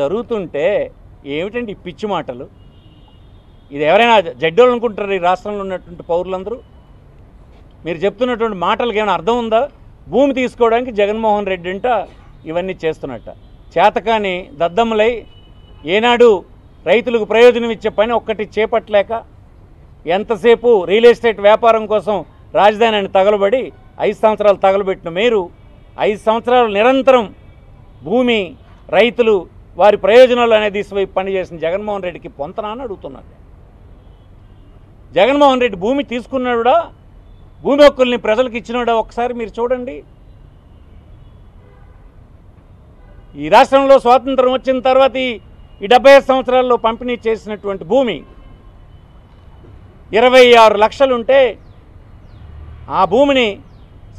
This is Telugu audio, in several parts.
జరుగుతుంటే ఏమిటండి ఈ పిచ్చి మాటలు? ఇది ఎవరైనా జడ్డోళ్ళు అనుకుంటారు? ఈ రాష్ట్రంలో ఉన్నటువంటి పౌరులందరూ మీరు చెప్తున్నటువంటి మాటలకు ఏమైనా అర్థం ఉందా? భూమి తీసుకోవడానికి జగన్మోహన్ రెడ్డి అంట ఇవన్నీ చేస్తున్నట్ట. చేతకాని దద్దమ్మలై ఏనాడు రైతులకు ప్రయోజనం ఇచ్చే పని ఒక్కటి చేపట్టలేక ఎంతసేపు రియల్ ఎస్టేట్ వ్యాపారం కోసం రాజధానిని తగలబడి 5 సంవత్సరాలు తగలబెట్టిన మీరు 5 సంవత్సరాలు నిరంతరం భూమి రైతులు వారి ప్రయోజనాలు అనేది వైపు పనిచేసిన జగన్మోహన్ రెడ్డికి పొంతనా అని అడుగుతున్నారు. జగన్మోహన్ రెడ్డి భూమి తీసుకున్నాడా, భూమి హక్కుల్ని ప్రజలకు ఇచ్చినాడా ఒకసారి మీరు చూడండి. ఈ రాష్ట్రంలో స్వాతంత్రం వచ్చిన తర్వాత ఈ 75 సంవత్సరాల్లో పంపిణీ చేసినటువంటి భూమి 26 లక్షలుంటే ఆ భూమిని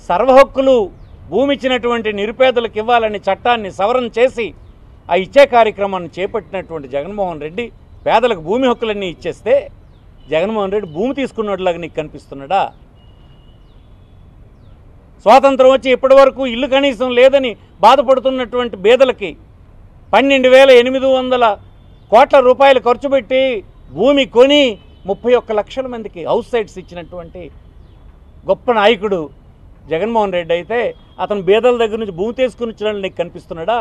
సర్వహక్కులు భూమి ఇచ్చినటువంటి నిరుపేదలకు ఇవ్వాలని చట్టాన్ని సవరణ చేసి ఆ ఇచ్చే కార్యక్రమాన్ని చేపట్టినటువంటి జగన్మోహన్ రెడ్డి పేదలకు భూమి హక్కులన్నీ ఇచ్చేస్తే జగన్మోహన్ రెడ్డి భూమి తీసుకున్నట్లాగా నీకు కనిపిస్తున్నాడా? స్వాతంత్రం వచ్చి ఇప్పటి వరకు ఇల్లు కనీసం లేదని బాధపడుతున్నటువంటి పేదలకి 12,800 కోట్ల రూపాయలు ఖర్చు పెట్టి భూమి కొని 31 లక్షల మందికి హౌస్ సైట్స్ ఇచ్చినటువంటి గొప్ప నాయకుడు జగన్మోహన్ రెడ్డి అయితే అతను పేదల దగ్గర నుంచి భూమి తీసుకుని వచ్చినట్లు నీకు కనిపిస్తున్నాడా?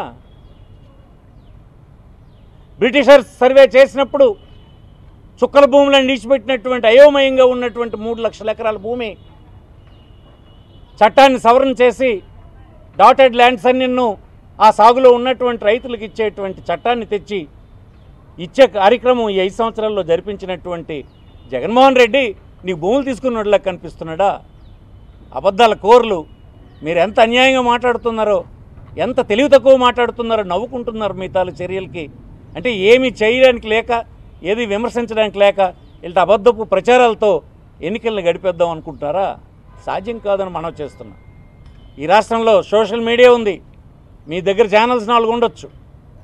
బ్రిటిషర్స్ సర్వే చేసినప్పుడు చుక్కల భూములను నిలిచిపెట్టినటువంటి అయోమయంగా ఉన్నటువంటి 3 లక్షల ఎకరాల భూమి చట్టాన్ని సవరణ చేసి డాటెడ్ ల్యాండ్స్ అన్నిన్ను ఆ సాగులో ఉన్నటువంటి రైతులకు ఇచ్చేటువంటి చట్టాన్ని తెచ్చి ఇచ్చే కార్యక్రమం ఈ 5 సంవత్సరాల్లో జరిపించినటువంటి జగన్మోహన్ రెడ్డి నీకు భూములు తీసుకున్నట్లా కనిపిస్తున్నాడా? అబద్ధాల కోర్లు మీరు ఎంత అన్యాయంగా మాట్లాడుతున్నారో, ఎంత తెలివి తక్కువ మాట్లాడుతున్నారో నవ్వుకుంటున్నారు మీ తాలూ చర్యలకి. అంటే ఏమీ చేయడానికి లేక, ఏది విమర్శించడానికి లేక ఇలా అబద్ధపు ప్రచారాలతో ఎన్నికలను గడిపేద్దాం అనుకుంటున్నారా? సాధ్యం కాదని మనం చేస్తున్నాం. ఈ రాష్ట్రంలో సోషల్ మీడియా ఉంది, మీ దగ్గర ఛానల్స్ 4 ఉండొచ్చు,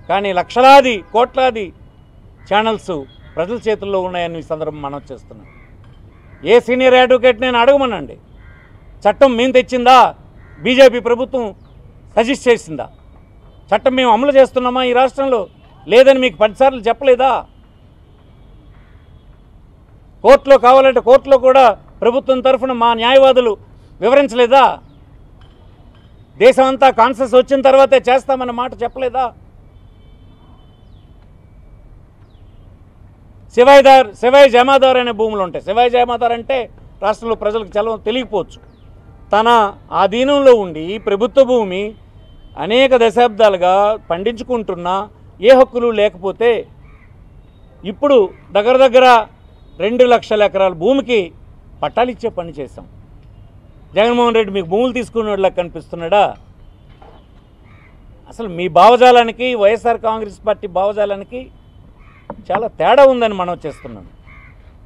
కానీ లక్షలాది కోట్లాది ఛానల్స్ ప్రజల చేతుల్లో ఉన్నాయని ఈ సందర్భం మనం చేస్తున్నాం. ఏ సీనియర్ అడ్వకేట్ నేను అడగమనండి, చట్టం మేము తెచ్చిందా, బీజేపీ ప్రభుత్వం సజెస్ట్ చేసిందా? చట్టం మేము అమలు చేస్తున్నామా ఈ రాష్ట్రంలో? లేదని మీకు 10 సార్లు చెప్పలేదా? కోర్టులో కావాలంటే కోర్టులో కూడా ప్రభుత్వం తరఫున మా న్యాయవాదులు వివరించలేదా? దేశం అంతా కాన్సెస్ వచ్చిన తర్వాతే చేస్తామన్న మాట చెప్పలేదా? శివాయి జమాదార్ అనే భూములు ఉంటాయి. శివాయి జమాదార్ అంటే రాష్ట్రంలో ప్రజలకు తెలియకపోవచ్చు. తన ఆధీనంలో ఉండి ప్రభుత్వ భూమి అనేక దశాబ్దాలుగా పండించుకుంటున్నా ఏ హక్కులు లేకపోతే ఇప్పుడు దగ్గర 2 లక్షల ఎకరాల భూమికి పట్టాలు ఇచ్చే పని చేశాం. జగన్మోహన్ రెడ్డి మీకు భూములు తీసుకునేలా కనిపిస్తున్నాడా? అసలు మీ భావజాలానికి వైఎస్ఆర్ కాంగ్రెస్ పార్టీ భావజాలానికి చాలా తేడా ఉందని మనం చేస్తున్నాం.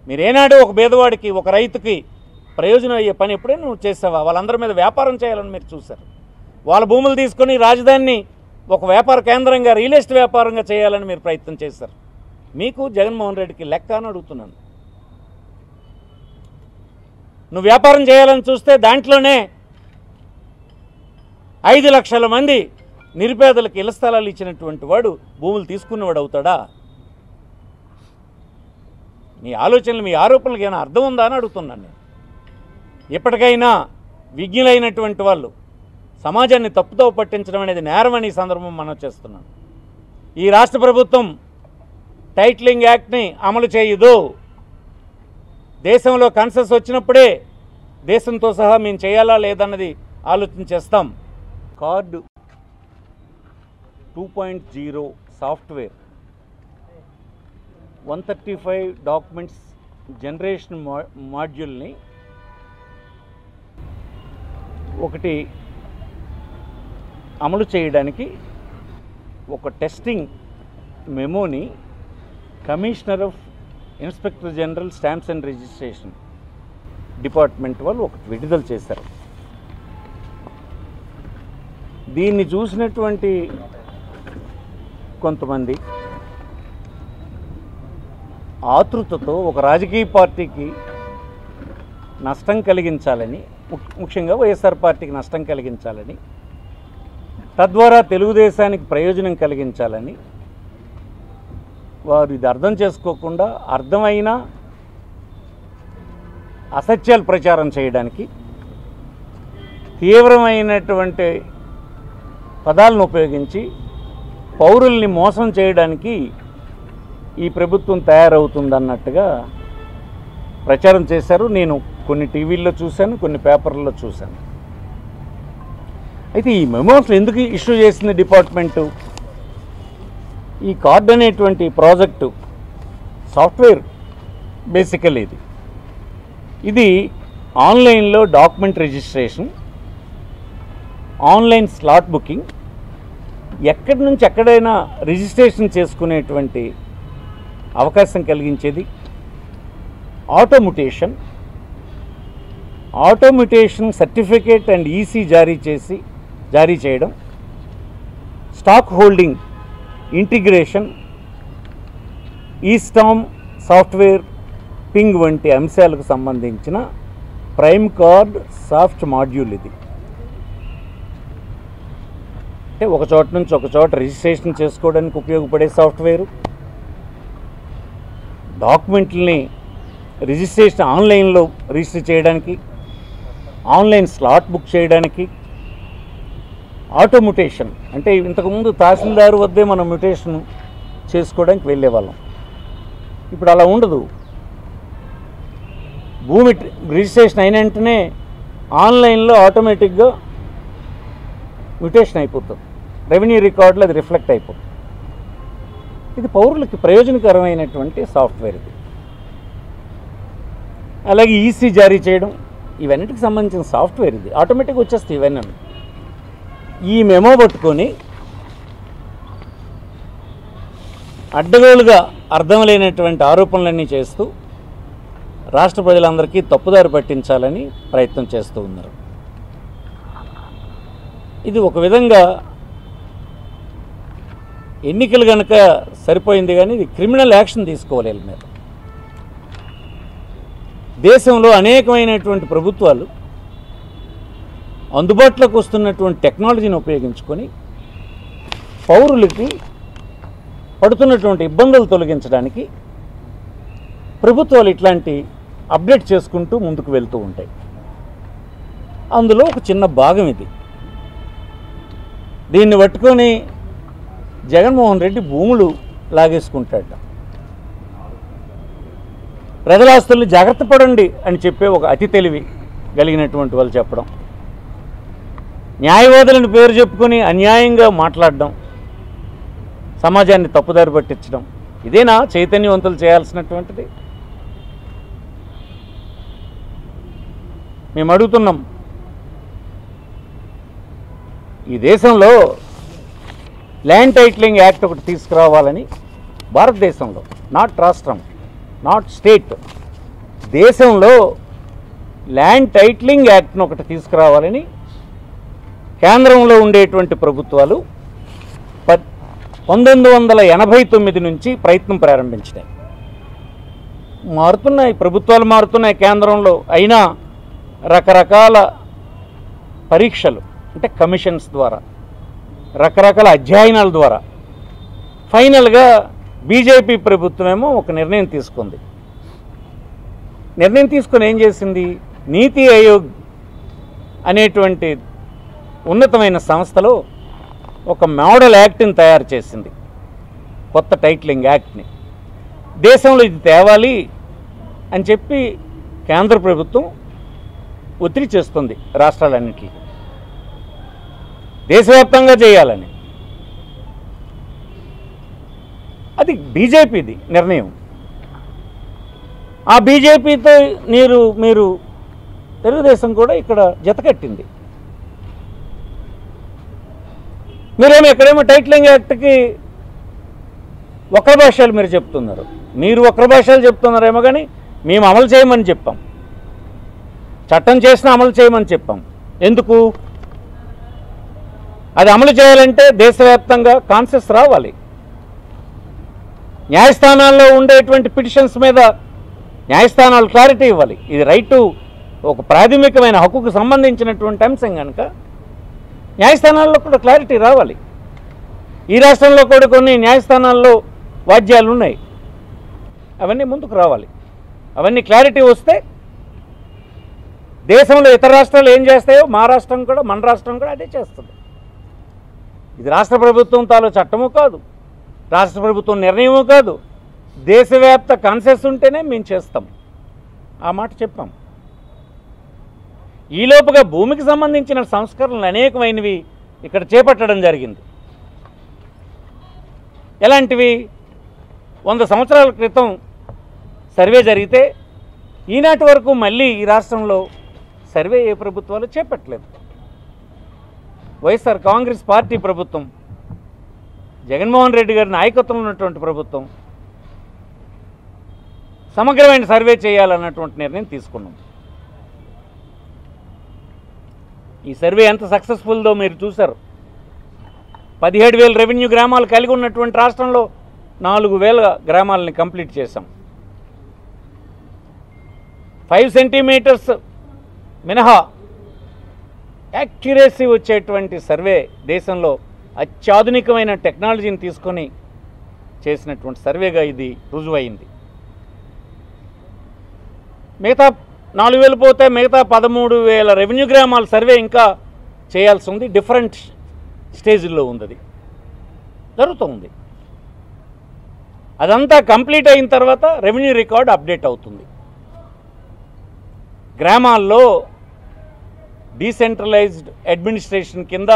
మీరేనాడు ఒక పేదవాడికి, ఒక రైతుకి ప్రయోజనం అయ్యే పని ఎప్పుడైనా నువ్వు చేసావా? వాళ్ళందరి మీద వ్యాపారం చేయాలని మీరు చూశారు. వాళ్ళ భూములు తీసుకొని రాజధానిని ఒక వ్యాపార కేంద్రంగా, రియల్ ఎస్టేట్ వ్యాపారంగా చేయాలని మీరు ప్రయత్నం చేశారు. మీకు జగన్మోహన్ రెడ్డికి లెక్క అని అడుగుతున్నాను. నువ్వు వ్యాపారం చేయాలని చూస్తే దాంట్లోనే 5 లక్షల మంది నిరుపేదలకు ఇళ్ల స్థలాలు ఇచ్చినటువంటి వాడు భూములు తీసుకున్నవాడు అవుతాడా? మీ ఆలోచనలు, మీ ఆరోపణలకు ఏమైనా అర్థం ఉందా అని అడుగుతున్నాను నేను. ఎప్పటికైనా విజ్ఞులైనటువంటి వాళ్ళు సమాజాన్ని తప్పుతో పట్టించడం అనేది నేరమని ఈ సందర్భం మనం చేస్తున్నాం. ఈ రాష్ట్ర ప్రభుత్వం టైటిలింగ్ యాక్ట్ని అమలు చేయదు. దేశంలో కన్సెస్ వచ్చినప్పుడే దేశంతో సహా మేము చేయాలా లేదన్నది ఆలోచన చేస్తాం. కార్డు 2.0 సాఫ్ట్వేర్ 135 డాక్యుమెంట్స్ జనరేషన్ మాడ్యూల్ని ఒకటి అమలు చేయడానికి ఒక టెస్టింగ్ మెమోని commissioner of inspector general stamps and registration department వాళ్ళు ఒకటి విడుదల చేశారు. దీన్ని చూసినటువంటి కొంతమంది ఆతృతతో ఒక రాజకీయ పార్టీకి నష్టం కలిగించాలని, ముఖ్యంగా వైఎస్ఆర్ పార్టీకి నష్టం కలిగించాలని, తద్వారా తెలుగుదేశానికి ప్రయోజనం కలిగించాలని వారు ఇది అర్థం చేసుకోకుండా అర్థమైన అసత్యాలు ప్రచారం చేయడానికి తీవ్రమైనటువంటి పదాలను ఉపయోగించి పౌరుల్ని మోసం చేయడానికి ఈ ప్రభుత్వం తయారవుతుందన్నట్టుగా ప్రచారం చేశారు. నేను కొన్ని టీవీల్లో చూశాను, కొన్ని పేపర్లలో చూశాను. అయితే ఈ మెమోస్ ఎందుకు ఇష్యూ చేసింది డిపార్ట్మెంటు? ఈ కార్డ్ అనేటువంటి ప్రాజెక్టు సాఫ్ట్వేర్ బేసికల్ ఇది ఆన్లైన్లో document registration, online slot booking, ఎక్కడి నుంచి ఎక్కడైనా రిజిస్ట్రేషన్ చేసుకునేటువంటి అవకాశం కలిగించేది. ఆటోమ్యుటేషన్ సర్టిఫికేట్ అండ్ ఈసీ జారీ చేయడం, stock holding integration, ఈస్టామ్ software ping వంటి అంశాలకు సంబంధించిన ప్రైమ్ కార్డ్ సాఫ్ట్ మాడ్యూల్ ఇది. అంటే ఒక చోట నుంచి ఒక చోట రిజిస్ట్రేషన్ చేసుకోవడానికి ఉపయోగపడే సాఫ్ట్వేరు, డాక్యుమెంట్లని రిజిస్ట్రేషన్ ఆన్లైన్లో రిజిస్టర్ చేయడానికి, ఆన్లైన్ స్లాట్ బుక్ చేయడానికి, ఆటోమ్యుటేషన్ అంటే ఇంతకుముందు తహసీల్దారు వద్దే మనం మ్యుటేషన్ చేసుకోవడానికి వెళ్ళేవాళ్ళం. ఇప్పుడు అలా ఉండదు. భూమి రిజిస్ట్రేషన్ అయిన వెంటనే ఆన్లైన్లో ఆటోమేటిక్గా మ్యుటేషన్ అయిపోతుంది, రెవెన్యూ రికార్డులో అది రిఫ్లెక్ట్ అయిపోతుంది. ఇది పౌరులకి ప్రయోజనకరమైనటువంటి సాఫ్ట్వేర్ ఇది. అలాగే ఈసీ జారీ చేయడం, ఇవన్నిటికి సంబంధించిన సాఫ్ట్వేర్ ఇది. ఆటోమేటిక్గా వచ్చేస్తాయి ఇవన్నీ. ఈ మెమో పట్టుకొని అడ్డగోలుగా అర్థం లేనటువంటి ఆరోపణలన్నీ చేస్తూ రాష్ట్ర ప్రజలందరికీ తప్పుదారి పట్టించాలని ప్రయత్నం చేస్తూ ఉన్నారు. ఇది ఒక విధంగా ఎన్నికలు కనుక సరిపోయింది, కానీ ఇది క్రిమినల్ యాక్షన్ తీసుకోవాలి వీళ్ళ మీద. దేశంలో అనేకమైనటువంటి ప్రభుత్వాలు అందుబాటులోకి వస్తున్నటువంటి టెక్నాలజీని ఉపయోగించుకొని పౌరులకి పడుతున్నటువంటి ఇబ్బందులు తొలగించడానికి ప్రభుత్వాలు ఇట్లాంటి అప్డేట్ చేసుకుంటూ ముందుకు వెళ్తూ ఉంటాయి. అందులో ఒక చిన్న భాగం ఇది. దీన్ని పట్టుకొని జగన్మోహన్ రెడ్డి భూములు లాగేసుకుంటాడు. ప్రజల ఆస్తుల్ని జాగ్రత్త పడండి అని చెప్పే ఒక అతి తెలివి కలిగినటువంటి వాళ్ళు చెప్పడం, న్యాయవాదులను పేరు చెప్పుకొని అన్యాయంగా మాట్లాడడం, సమాజాన్ని తప్పుదారి పట్టించడం, ఇదేనా చైతన్యవంతులు చేయాల్సినటువంటిది? మేము అడుగుతున్నాం, ఈ దేశంలో ల్యాండ్ టైటిలింగ్ యాక్ట్ ఒకటి తీసుకురావాలని భారతదేశంలో, నాట్ రాష్ట్రం, నాట్ స్టేట్, దేశంలో ల్యాండ్ టైటిలింగ్ యాక్ట్ను ఒకటి తీసుకురావాలని కేంద్రంలో ఉండేటువంటి ప్రభుత్వాలు 1989 నుంచి ప్రయత్నం ప్రారంభించినాయి. మారుతున్నాయి, ప్రభుత్వాలు మారుతున్నాయి కేంద్రంలో, అయినా రకరకాల పరీక్షలు అంటే కమిషన్స్ ద్వారా, రకరకాల అధ్యయనాల ద్వారా ఫైనల్గా బీజేపీ ప్రభుత్వమేమో ఒక నిర్ణయం తీసుకుంది. నిర్ణయం తీసుకొని ఏం చేసింది? నీతి ఆయోగ్ అనేటువంటి ఉన్నతమైన సంస్థలో ఒక మోడల్ యాక్ట్ని తయారు చేసింది, కొత్త టైటిలింగ్ యాక్ట్ని. దేశంలో ఇది తేవాలి అని చెప్పి కేంద్ర ప్రభుత్వం ఒత్తిడి చేస్తుంది రాష్ట్రాలన్నింటినీ, దేశవ్యాప్తంగా చేయాలని. అది బీజేపీది నిర్ణయం. ఆ బీజేపీతో మీరు తెలుగుదేశం కూడా ఇక్కడ జతకట్టింది. మీరేమో ఎక్కడేమో టైటిలింగ్ యాక్ట్కి వక్ర భాషలు మీరు చెప్తున్నారు. మీరు వక్ర భాషలు చెప్తున్నారేమో, కానీ మేము అమలు చేయమని చెప్పాం, చట్టం చేసినా అమలు చేయమని చెప్పాం. ఎందుకు? అది అమలు చేయాలంటే దేశవ్యాప్తంగా కాన్సెస్ రావాలి. న్యాయస్థానాల్లో ఉండేటువంటి పిటిషన్స్ మీద న్యాయస్థానాలు క్లారిటీ ఇవ్వాలి. ఇది రైటు, ఒక ప్రాథమికమైన హక్కుకు సంబంధించినటువంటి అంశం కనుక న్యాయస్థానాల్లో కూడా క్లారిటీ రావాలి. ఈ రాష్ట్రంలో కూడా కొన్ని న్యాయస్థానాల్లో వాద్యాలు ఉన్నాయి. అవన్నీ ముందుకు రావాలి. అవన్నీ క్లారిటీ వస్తే దేశంలో ఇతర రాష్ట్రాలు ఏం చేస్తాయో మా రాష్ట్రం కూడా, మన రాష్ట్రం కూడా అదే చేస్తుంది. ఇది రాష్ట్ర ప్రభుత్వం తాలూ చట్టము కాదు, రాష్ట్ర ప్రభుత్వం నిర్ణయము కాదు, దేశవ్యాప్త కాన్సెస్ ఉంటేనే మేము చేస్తాం. ఆ మాట చెప్పాం. ఈలోపుగా భూమికి సంబంధించిన సంస్కరణలు అనేకమైనవి ఇక్కడ చేపట్టడం జరిగింది. ఎలాంటివి? 100 సంవత్సరాల క్రితం సర్వే జరిగితే ఈనాటి వరకు మళ్ళీ ఈ రాష్ట్రంలో సర్వే ఏ ప్రభుత్వాలు చేపట్టలేదు. వైఎస్ఆర్ కాంగ్రెస్ పార్టీ ప్రభుత్వం, జగన్మోహన్ రెడ్డి గారి నాయకత్వంలో ఉన్నటువంటి ప్రభుత్వం సమగ్రమైన సర్వే చేయాలన్నటువంటి నిర్ణయం తీసుకున్నాం. ఈ సర్వే ఎంత సక్సెస్ఫుల్దో మీరు చూశారు. 17,000 రెవెన్యూ గ్రామాలు కలిగి ఉన్నటువంటి రాష్ట్రంలో 4,000 గ్రామాలని కంప్లీట్ చేశాం. 5 సెంటీమీటర్స్ మినహా యాక్యురసీ వచ్చేటువంటి సర్వే దేశంలో అత్యాధునికమైన టెక్నాలజీని తీసుకొని చేసినటువంటి సర్వేగా ఇది రుజువైంది. మిగతా 4,000 పోతే మిగతా 13,000 రెవెన్యూ గ్రామాల సర్వే ఇంకా చేయాల్సి ఉంది. డిఫరెంట్ స్టేజ్లో ఉంది, అది జరుగుతుంది. అదంతా కంప్లీట్ అయిన తర్వాత రెవెన్యూ రికార్డ్ అప్డేట్ అవుతుంది. గ్రామాల్లో డీసెంట్రలైజ్డ్ అడ్మినిస్ట్రేషన్ కింద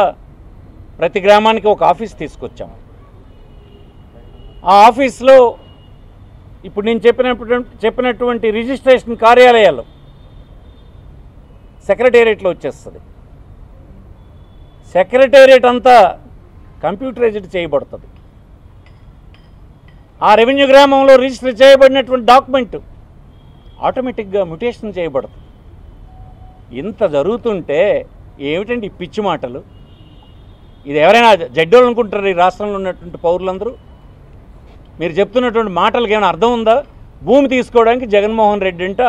ప్రతి గ్రామానికి ఒక ఆఫీస్ తీసుకొచ్చాం. ఆ ఆఫీస్లో ఇప్పుడు నేను చెప్పినటువంటి రిజిస్ట్రేషన్ కార్యాలయాలు సెక్రటేరియట్లో వచ్చేస్తుంది. సెక్రటేరియట్ అంతా కంప్యూటరైజ్డ్ చేయబడుతుంది. ఆ రెవెన్యూ గ్రామంలో రిజిస్టర్ చేయబడినటువంటి డాక్యుమెంట్ ఆటోమేటిక్గా మ్యుటేషన్ చేయబడుతుంది. ఇంత జరుగుతుంటే ఏమిటండి పిచ్చి మాటలు? ఇది ఎవరైనా జడ్డోళ్ళు అనుకుంటారు ఈ రాష్ట్రంలో ఉన్నటువంటి పౌరులందరూ? మీరు చెప్తున్నటువంటి మాటలకు ఏమైనా అర్థం ఉందా? భూమి తీసుకోవడానికి జగన్మోహన్ రెడ్డి అంట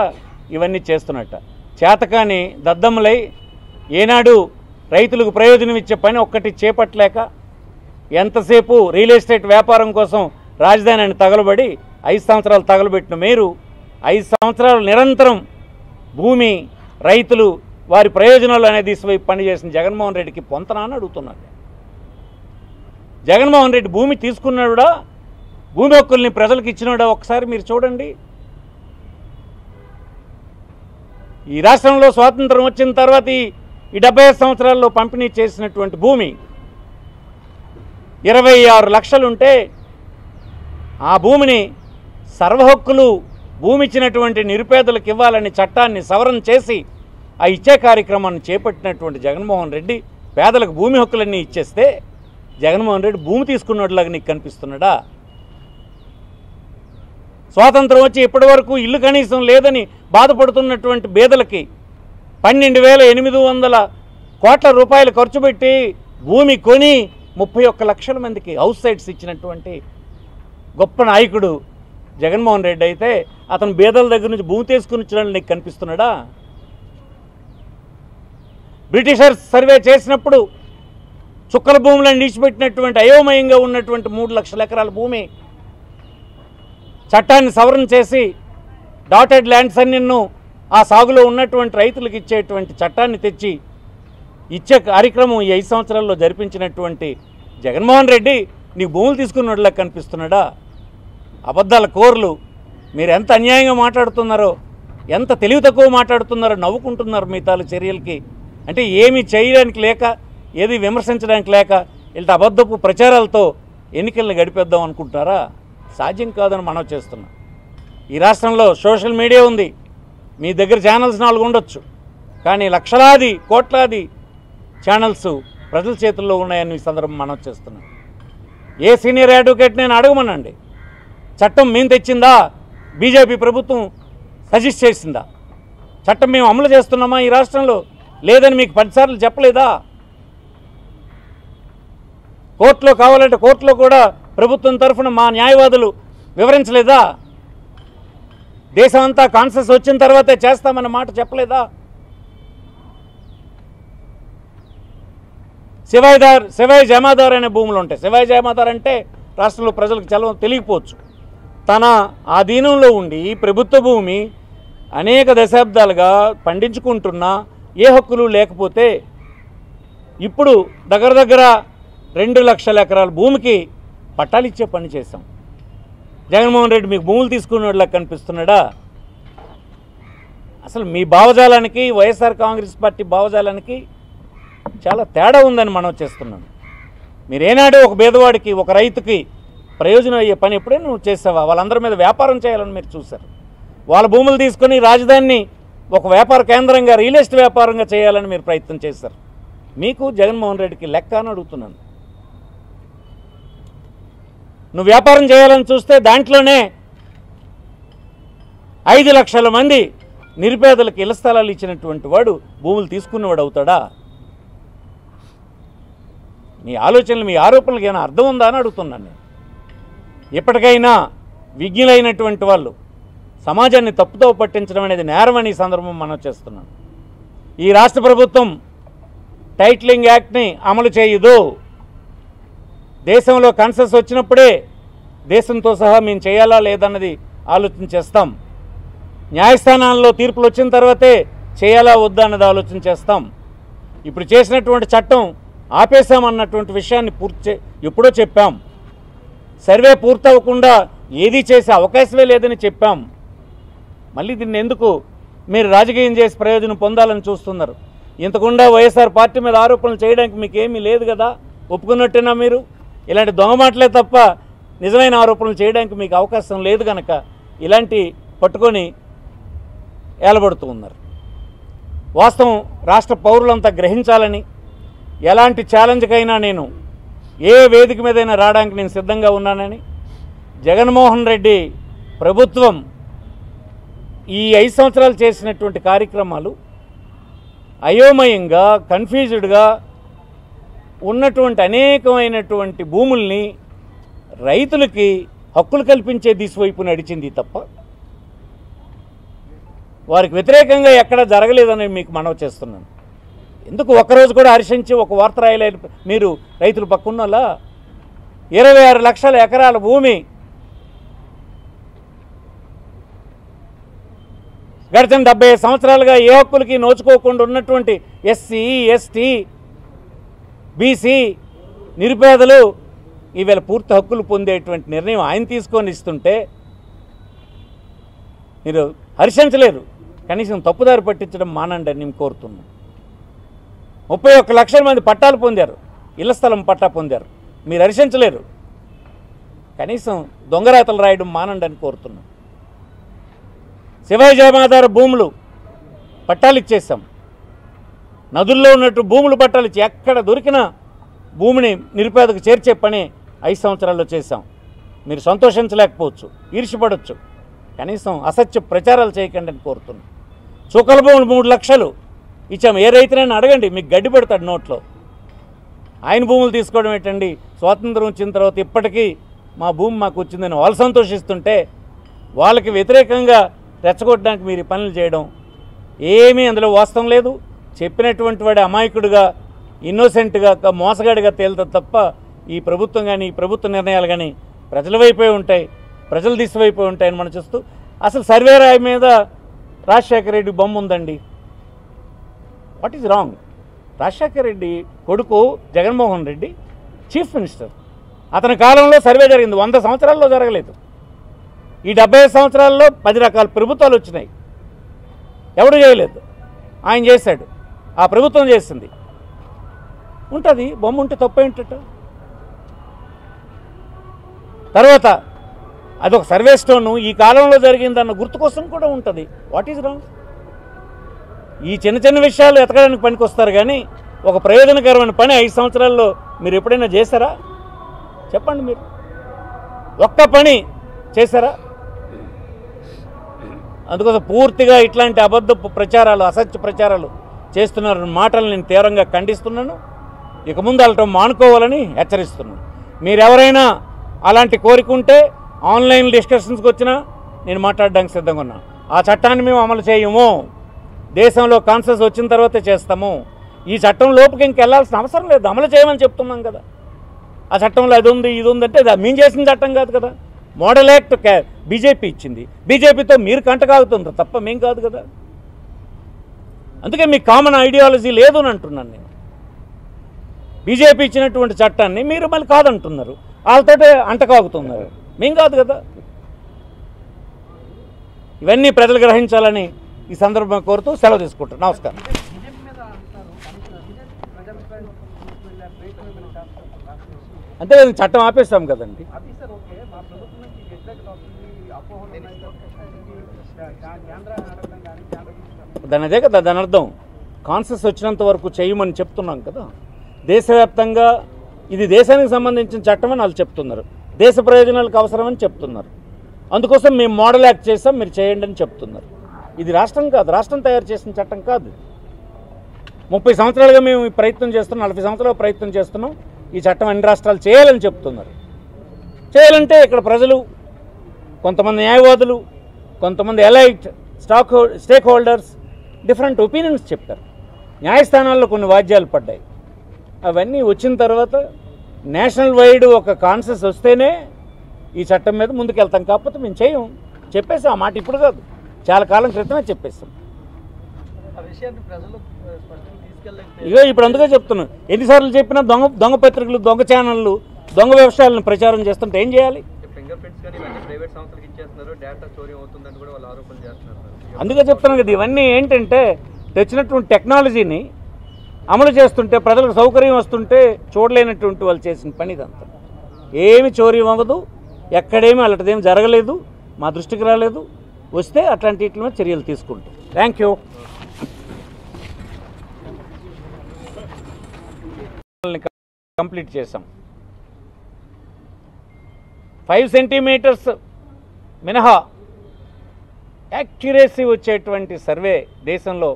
ఇవన్నీ చేస్తున్నట్ట. చేతకాని దద్దమ్మలై ఏనాడు రైతులకు ప్రయోజనం ఇచ్చే పని ఒక్కటి చేపట్టలేక ఎంతసేపు రియల్ ఎస్టేట్ వ్యాపారం కోసం రాజధానిని తగలబడి 5 సంవత్సరాలు తగలబెట్టిన మీరు 5 సంవత్సరాలు నిరంతరం భూమి, రైతులు, వారి ప్రయోజనాలు అనేది వైపు పనిచేసిన జగన్మోహన్ రెడ్డికి పొంతనా అని అడుగుతున్నాడు. జగన్మోహన్ రెడ్డి భూమి తీసుకున్నాడా, భూమి హక్కుల్ని ప్రజలకు ఇచ్చినాడా ఒకసారి మీరు చూడండి. ఈ రాష్ట్రంలో స్వాతంత్రం వచ్చిన తర్వాత ఈ 75 సంవత్సరాల్లో పంపిణీ చేసినటువంటి భూమి 26 లక్షలుంటే ఆ భూమిని సర్వహక్కులు భూమి ఇచ్చినటువంటి నిరుపేదలకు ఇవ్వాలని చట్టాన్ని సవరణ చేసి ఆ ఇచ్చే కార్యక్రమాన్ని చేపట్టినటువంటి జగన్మోహన్ రెడ్డి పేదలకు భూమి హక్కులన్నీ ఇచ్చేస్తే జగన్మోహన్ రెడ్డి భూమి తీసుకున్నట్లాగా నీకు కనిపిస్తున్నాడా? స్వాతంత్రం వచ్చి ఇప్పటి వరకు ఇల్లు కనీసం లేదని బాధపడుతున్నటువంటి పేదలకి 12,800 కోట్ల రూపాయలు ఖర్చు పెట్టి భూమి కొని 31 లక్షల మందికి హౌస్ సైట్స్ ఇచ్చినటువంటి గొప్ప నాయకుడు జగన్మోహన్ రెడ్డి అయితే అతను పేదల దగ్గర నుంచి భూమి తీసుకుని ఇచ్చినట్లు నీకు కనిపిస్తున్నాడా? బ్రిటిషర్స్ సర్వే చేసినప్పుడు చుక్కల భూములను నిలిచిపెట్టినటువంటి అయోమయంగా ఉన్నటువంటి 3 లక్షల ఎకరాల భూమి చట్టాన్ని సవరణ చేసి డాటెడ్ ల్యాండ్స్ అన్నిన్ను ఆ సాగులో ఉన్నటువంటి రైతులకు ఇచ్చేటువంటి చట్టాన్ని తెచ్చి ఇచ్చే కార్యక్రమం ఈ 5 సంవత్సరాల్లో జరిపించినటువంటి జగన్మోహన్ రెడ్డి నీకు భూములు తీసుకున్నట్లా కనిపిస్తున్నాడా? అబద్ధాల కోర్లు. మీరు ఎంత అన్యాయంగా మాట్లాడుతున్నారో, ఎంత తెలివి తక్కువ మాట్లాడుతున్నారో నవ్వుకుంటున్నారు మీ తాలూ చర్యలకి. అంటే ఏమీ చేయడానికి లేక, ఏది విమర్శించడానికి లేక వీళ్ళ అబద్ధపు ప్రచారాలతో ఎన్నికలను గడిపేద్దాం అనుకుంటున్నారా? సాధ్యం కాదని మనం చేస్తున్నాం. ఈ రాష్ట్రంలో సోషల్ మీడియా ఉంది, మీ దగ్గర ఛానల్స్ 4 ఉండొచ్చు, కానీ లక్షలాది కోట్లాది ఛానల్స్ ప్రజల చేతుల్లో ఉన్నాయని ఈ సందర్భం మనం చేస్తున్నాం. ఏ సీనియర్ అడ్వకేట్ నేను అడగమనండి, చట్టం మేము తెచ్చిందా, బీజేపీ ప్రభుత్వం సజెస్ట్ చేసిందా? చట్టం మేము అమలు చేస్తున్నామా ఈ రాష్ట్రంలో? లేదని మీకు 10 సార్లు చెప్పలేదా? కోర్టులో కావాలంటే కోర్టులో కూడా ప్రభుత్వం తరఫున మా న్యాయవాదులు వివరించలేదా? దేశం అంతా కాన్సెస్ వచ్చిన తర్వాతే చేస్తామన్న మాట చెప్పలేదా? శివాయి జమాదార్ అనే భూములు ఉంటాయి. శివాయి జమాదార్ అంటే రాష్ట్రంలో ప్రజలకు తెలియకపోవచ్చు. తన ఆధీనంలో ఉండి ప్రభుత్వ భూమి అనేక దశాబ్దాలుగా పండించుకుంటున్నా ఏ హక్కులు లేకపోతే ఇప్పుడు దగ్గర 2 లక్షల ఎకరాల భూమికి పట్టాలు ఇచ్చే పని చేశాం. జగన్మోహన్ రెడ్డి మీకు భూములు తీసుకునేలా కనిపిస్తున్నాడా? అసలు మీ భావజాలానికి వైఎస్ఆర్ కాంగ్రెస్ పార్టీ భావజాలానికి చాలా తేడా ఉందని మనం చేస్తున్నాం. మీరేనాడు ఒక పేదవాడికి ఒక రైతుకి ప్రయోజనం అయ్యే పని ఎప్పుడైనా నువ్వు చేసావా? వాళ్ళందరి మీద వ్యాపారం చేయాలని మీరు చూశారు. వాళ్ళ భూములు తీసుకొని రాజధానిని ఒక వ్యాపార కేంద్రంగా రియల్ ఎస్టేట్ వ్యాపారంగా చేయాలని మీరు ప్రయత్నం చేశారు. మీకు జగన్మోహన్ రెడ్డికి లెక్క అని అడుగుతున్నాను. నువ్వు వ్యాపారం చేయాలని చూస్తే దాంట్లోనే 5 లక్షల మంది నిరుపేదలకు ఇళ్ల స్థలాలు ఇచ్చినటువంటి వాడు భూములు తీసుకున్నవాడు అవుతాడా? మీ ఆలోచనలు మీ ఆరోపణలకు ఏమైనా అర్థం ఉందా అని అడుగుతున్నాను నేను. ఎప్పటికైనా విజ్ఞులైనటువంటి వాళ్ళు సమాజాన్ని తప్పుతో పట్టించడం అనేది నేరమని ఈ సందర్భం మనం చేస్తున్నాను. ఈ రాష్ట్ర ప్రభుత్వం టైటిలింగ్ యాక్ట్ని అమలు చేయదు. దేశంలో కన్సెస్ వచ్చినప్పుడే దేశంతో సహా మేము చేయాలా లేదన్నది ఆలోచన చేస్తాం. న్యాయస్థానాల్లో తీర్పులు వచ్చిన తర్వాతే చేయాలా వద్దా అన్నది ఆలోచన చేస్తాం. ఇప్పుడు చేసినటువంటి చట్టం ఆపేశామన్నటువంటి విషయాన్ని ఎప్పుడో చెప్పాం. సర్వే పూర్తవకుండా ఏదీ చేసే అవకాశమే లేదని చెప్పాం. మళ్ళీ దీన్ని ఎందుకు మీరు రాజకీయం చేసి ప్రయోజనం పొందాలని చూస్తున్నారు? ఇంతకుండా వైఎస్ఆర్ పార్టీ మీద ఆరోపణలు చేయడానికి మీకు ఏమీ లేదు కదా, ఒప్పుకున్నట్టేనా మీరు? ఇలాంటి దొంగ మాటలే తప్ప నిజమైన ఆరోపణలు చేయడానికి మీకు అవకాశం లేదు కనుక ఇలాంటి పట్టుకొని ఏలబడుతూ ఉన్నారు. వాస్తవం రాష్ట్ర పౌరులంతా గ్రహించాలని, ఎలాంటి ఛాలెంజ్కైనా నేను ఏ వేదిక మీదైనా రావడానికి నేను సిద్ధంగా ఉన్నానని, జగన్మోహన్ రెడ్డి ప్రభుత్వం ఈ 5 సంవత్సరాలు చేసినటువంటి కార్యక్రమాలు అయోమయంగా కన్ఫ్యూజ్డ్గా ఉన్నటువంటి అనేకమైనటువంటి భూముల్ని రైతులకి హక్కులు కల్పించే దిశవైపు నడిచింది తప్ప వారికి వ్యతిరేకంగా ఎక్కడ జరగలేదని మీకు మనవి చేస్తున్నాను. ఎందుకు ఒక్కరోజు కూడా హర్షించి ఒక వార్త రాయలేదు మీరు రైతులు పక్కున్నలా? 26 లక్షల ఎకరాల భూమి గడిచిన 75 సంవత్సరాలుగా ఏ హక్కులకి నోచుకోకుండా ఉన్నటువంటి ఎస్సీ, ఎస్టీ, బీసీ నిరుపేదలు ఈవేళ పూర్తి హక్కులు పొందేటువంటి నిర్ణయం ఆయన తీసుకొని ఇస్తుంటే మీరు హర్షించలేరు. కనీసం తప్పుదారి పట్టించడం మానండి అని నేను కోరుతున్నాను. 31 లక్షల మంది పట్టాలు పొందారు, ఇళ్ల స్థలం పట్టా పొందారు. మీరు హర్షించలేరు. కనీసం దొంగరాతలు రాయడం మానండి అని కోరుతున్నాను. శివాజీ జమాదారు భూములు పట్టాలు ఇచ్చేసాం. నదుల్లో ఉన్నట్టు భూములు పట్టాలు ఇచ్చి ఎక్కడ దొరికిన భూమిని నిరుపేదకు చేర్చే పని 5 సంవత్సరాల్లో చేశాం. మీరు సంతోషించలేకపోవచ్చు, ఈర్ష్యపడవచ్చు. కనీసం అసత్య ప్రచారాలు చేయకండి అని కోరుతున్నాం. చుక్కల భూములు 3 లక్షలు ఇచ్చాం. ఏ రైతునైనా అడగండి, మీకు గడ్డి పెడతాడు నోట్లో. ఆయన భూములు తీసుకోవడం ఏంటండి? స్వాతంత్రం వచ్చిన తర్వాత ఇప్పటికీ మా భూమి మాకు వచ్చిందని వాళ్ళు సంతోషిస్తుంటే వాళ్ళకి వ్యతిరేకంగా రెచ్చగొట్టడానికి మీరు ఈ పనులు చేయడం ఏమీ అందులో వాస్తవం లేదు. చెప్పినటువంటి వాడి అమాయకుడిగా, ఇన్నోసెంట్గా, మోసగాడిగా తేలుతుంది తప్ప ఈ ప్రభుత్వం కానీ ఈ ప్రభుత్వ నిర్ణయాలు కానీ ప్రజల వైపే ఉంటాయి, ప్రజల దిశ వైపే ఉంటాయని మనం చూస్తూ అసలు సర్వే రాయి మీద రాజశేఖర రెడ్డి బొమ్మ ఉందండి. What is wrong? Rajasekhara Reddy కొడుకు జగన్మోహన్ రెడ్డి చీఫ్ మినిస్టర్. అతని కాలంలో సర్వే జరిగింది, 100 సంవత్సరాల్లో జరగలేదు. ఈ 75 సంవత్సరాల్లో 10 రకాల ప్రభుత్వాలు వచ్చినాయి, ఎవడు చేయలేదు. ఆయన చేశాడు, ఆ ప్రభుత్వం చేసింది. ఉంటుంది బొమ్మ ఉంటే తప్పేంటట. తర్వాత అదొక సర్వే స్టోను ఈ కాలంలో జరిగిందన్న గుర్తు కోసం కూడా ఉంటుంది. What is wrong? ఈ చిన్న చిన్న విషయాలు ఎతకడానికి పనికొస్తారు కానీ ఒక ప్రయోజనకరమైన పని 5 సంవత్సరాల్లో మీరు ఎప్పుడైనా చేశారా? చెప్పండి. మీరు ఒక్క పని చేశారా? అందుకోసం పూర్తిగా ఇట్లాంటి అబద్ధపు ప్రచారాలు, అసత్య ప్రచారాలు చేస్తున్న మాటలు నేను తీవ్రంగా ఖండిస్తున్నాను. ఇక ముందు వెళ్ళటం మానుకోవాలని హెచ్చరిస్తున్నాను. మీరెవరైనా అలాంటి కోరిక ఉంటే ఆన్లైన్ డిస్కషన్స్కి వచ్చినా నేను మాట్లాడడానికి సిద్ధంగా ఉన్నాను. ఆ చట్టాన్ని మేము అమలు చేయము. దేశంలో కాన్సెస్ వచ్చిన తర్వాతే చేస్తాము. ఈ చట్టం లోపుకి ఇంకెళ్లాల్సిన అవసరం లేదు, అమలు చేయమని చెప్తున్నాం కదా. ఆ చట్టంలో అది ఉంది ఇది ఉందంటే అది మేము చేసిన చట్టం కాదు కదా. మోడల్ యాక్ట్ బీజేపీ ఇచ్చింది, బీజేపీతో మీరు కంటకాగుతుంది తప్ప మేం కాదు కదా. అందుకే మీ కామన్ ఐడియాలజీ లేదు అని అంటున్నాను నేను. బీజేపీ ఇచ్చినటువంటి చట్టాన్ని మీరు మళ్ళీ కాదంటున్నారు, వాళ్ళతోటే అంటకాగుతున్నారు, మేం కాదు కదా. ఇవన్నీ ప్రజలు గ్రహించాలని ఈ సందర్భంగా కోరుతూ సెలవు తీసుకుంటాను. నమస్కారం. అంతే కదా, చట్టం ఆపేస్తాం కదండి. దాని అదే కదా దాని అర్థం. కాన్సెస్ వచ్చినంత వరకు చేయమని చెప్తున్నాం కదా. దేశవ్యాప్తంగా ఇది దేశానికి సంబంధించిన చట్టం అని వాళ్ళు చెప్తున్నారు, దేశ ప్రయోజనాలకు అవసరమని చెప్తున్నారు. అందుకోసం మేము మోడల్ యాక్ట్ చేసాం, మీరు చేయండి అని చెప్తున్నారు. ఇది రాష్ట్రం కాదు, రాష్ట్రం తయారు చేసిన చట్టం కాదు. 30 సంవత్సరాలుగా మేము ఈ ప్రయత్నం చేస్తున్నాం, 40 సంవత్సరాలుగా ప్రయత్నం చేస్తున్నాం. ఈ చట్టం అన్ని రాష్ట్రాలు చేయాలని చెప్తున్నారు. చేయాలంటే ఇక్కడ ప్రజలు, కొంతమంది న్యాయవాదులు, కొంతమంది elite stake holders different opinions చెప్పారు. న్యాయస్థానాల్లో కొన్ని వాద్యాలు పడ్డాయి. అవన్నీ వచ్చిన తర్వాత నేషనల్ వైడ్ ఒక కాన్సెస్ వస్తేనే ఈ చట్టం మీద ముందుకెళ్తాం. కాకపోతే మేము చేయం, చెప్పేసాం. ఆ మాట ఇప్పుడు కాదు, చాలా కాలం క్రితమే చెప్పేస్తాం. ఇగో ఇప్పుడు అందుకే చెప్తున్నాను, ఎన్నిసార్లు చెప్పినా దొంగ పత్రికలు, దొంగ ఛానళ్ళు, దొంగ వ్యవసాయాలను ప్రచారం చేస్తుంటే ఏం చేయాలి? అందుకే చెప్తున్నాను కదా, ఇవన్నీ ఏంటంటే తెచ్చినటువంటి టెక్నాలజీని అమలు చేస్తుంటే ప్రజలకు సౌకర్యం వస్తుంటే చూడలేనటువంటి వాళ్ళు చేసిన పని ఇదంతా. ఏమి చోరీ అవ్వదు, ఎక్కడేమీ అలాంటిదేమి జరగలేదు, మా దృష్టికి రాలేదు. వస్తే అట్లాంటి వీటి చర్యలు తీసుకుంటాం. Thank you. కంప్లీట్ చేసాం. 5 సెంటీమీటర్స్ మినహా యాక్యురసీ వచ్చేటువంటి సర్వే దేశంలో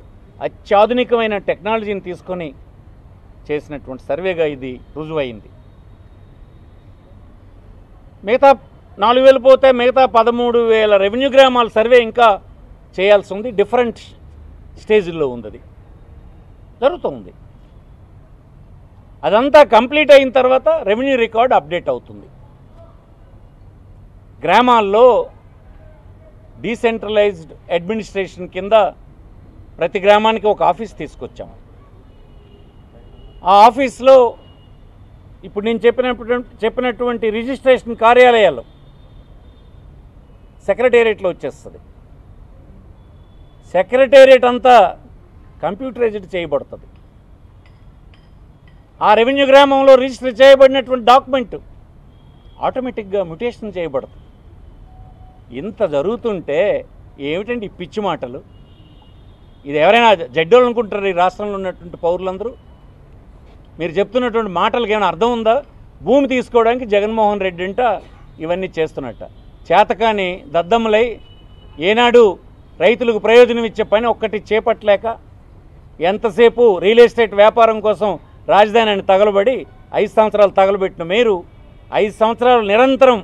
అత్యాధునికమైన టెక్నాలజీని తీసుకొని చేసినటువంటి సర్వేగా ఇది రుజువైంది. మిగతా 4,000 పోతే మిగతా 13,000 రెవెన్యూ గ్రామాల సర్వే ఇంకా చేయాల్సి ఉంది. డిఫరెంట్ స్టేజ్లో ఉంది, అది జరుగుతుంది. అదంతా కంప్లీట్ అయిన తర్వాత రెవెన్యూ రికార్డ్ అప్డేట్ అవుతుంది. గ్రామాల్లో డీసెంట్రలైజ్డ్ అడ్మినిస్ట్రేషన్ కింద ప్రతి గ్రామానికి ఒక ఆఫీస్ తీసుకొచ్చాం. ఆ ఆఫీస్లో ఇప్పుడు నేను చెప్పినటువంటి రిజిస్ట్రేషన్ కార్యాలయాలు సెక్రటేరియట్లో వచ్చేస్తుంది. సెక్రటేరియట్ అంతా కంప్యూటరైజ్డ్ చేయబడుతుంది. ఆ రెవెన్యూ గ్రామంలో రిజిస్టర్ చేయబడినటువంటి డాక్యుమెంట్ ఆటోమేటిక్గా మ్యుటేషన్ చేయబడుతుంది. ఇంత జరుగుతుంటే ఏమిటండి ఈ పిచ్చి మాటలు? ఇది ఎవరైనా జడ్డోళ్ళు అనుకుంటారు ఈ రాష్ట్రంలో ఉన్నటువంటి పౌరులందరూ? మీరు చెప్తున్నటువంటి మాటలకు ఏమైనా అర్థం ఉందా? భూమి తీసుకోవడానికి జగన్మోహన్ రెడ్డి అంట ఇవన్నీ చేస్తున్నట్ట. చేతకాని దద్దమ్మలై ఏనాడు రైతులకు ప్రయోజనం ఇచ్చే పని ఒక్కటి చేపట్టలేక ఎంతసేపు రియల్ ఎస్టేట్ వ్యాపారం కోసం రాజధానిని తగలబడి 5 సంవత్సరాలు తగలబెట్టిన మీరు 5 సంవత్సరాలు నిరంతరం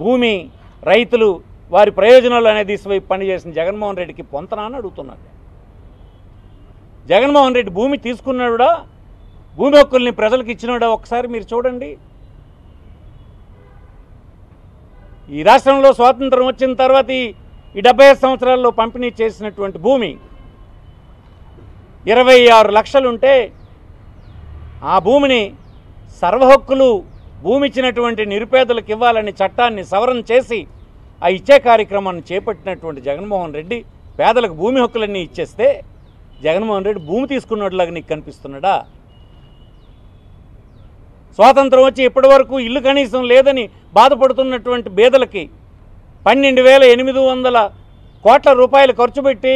భూమి, రైతులు, వారి ప్రయోజనాలు అనే దిశవైపు పనిచేసిన జగన్మోహన్ రెడ్డికి పొంతనా అని అడుగుతున్నారు. జగన్మోహన్ రెడ్డి భూమి తీసుకున్నాడా, భూమి హక్కుల్ని ప్రజలకు ఇచ్చినాడా ఒకసారి మీరు చూడండి. ఈ రాష్ట్రంలో స్వాతంత్రం వచ్చిన తర్వాత ఈ 75 సంవత్సరాల్లో పంపిణీ చేసినటువంటి భూమి 26 లక్షలుంటే ఆ భూమిని సర్వహక్కులు భూమి ఇచ్చినటువంటి నిరుపేదలకు ఇవ్వాలని చట్టాన్ని సవరణ చేసి ఆ ఇచ్చే కార్యక్రమాన్ని చేపట్టినటువంటి జగన్మోహన్ రెడ్డి పేదలకు భూమి హక్కులన్నీ ఇచ్చేస్తే జగన్మోహన్ రెడ్డి భూమి తీసుకున్నట్లాగా నీకు కనిపిస్తున్నాడా? స్వాతంత్రం వచ్చి ఇప్పటి వరకు ఇల్లు కనీసం లేదని బాధపడుతున్నటువంటి పేదలకి 12,800 కోట్ల రూపాయలు ఖర్చు పెట్టి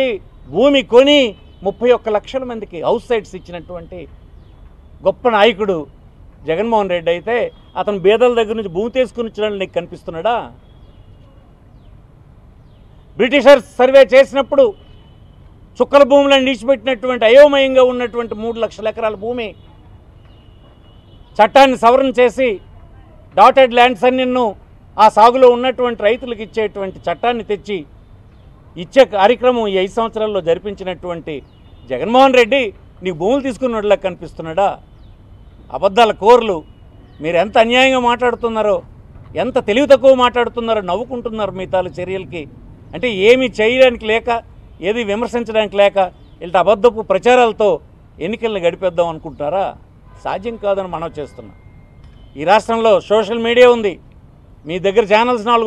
భూమి కొని 31 లక్షల మందికి హౌస్ సైట్స్ ఇచ్చినటువంటి గొప్ప నాయకుడు జగన్మోహన్ రెడ్డి అయితే అతను పేదల దగ్గర నుంచి భూమి తీసుకుని ఇచ్చినట్లు నీకు కనిపిస్తున్నాడా? బ్రిటిషర్స్ సర్వే చేసినప్పుడు చుక్కల భూములను నిలిచిపెట్టినటువంటి అయోమయంగా ఉన్నటువంటి 3 లక్షల ఎకరాల భూమి చట్టాన్ని సవరణ చేసి డాటెడ్ ల్యాండ్స్ అన్నిన్ను ఆ సాగులో ఉన్నటువంటి రైతులకు ఇచ్చేటువంటి చట్టాన్ని తెచ్చి ఇచ్చే కార్యక్రమం ఈ 5 సంవత్సరాల్లో జరిపించినటువంటి జగన్మోహన్ రెడ్డి నీకు భూములు తీసుకున్నట్లా కనిపిస్తున్నాడా? అబద్ధాల కోర్లు మీరు ఎంత అన్యాయంగా మాట్లాడుతున్నారో, ఎంత తెలివి తక్కువ మాట్లాడుతున్నారో నవ్వుకుంటున్నారు మీ తాలూ చర్యలకి. అంటే ఏమీ చేయడానికి లేక, ఏది విమర్శించడానికి లేక ఇలాంటి అబద్ధపు ప్రచారాలతో ఎన్నికలను గడిపేద్దాం అనుకుంటున్నారా? సాధ్యం కాదని మనం చేస్తున్నాం. ఈ రాష్ట్రంలో సోషల్ మీడియా ఉంది, మీ దగ్గర ఛానల్స్ 4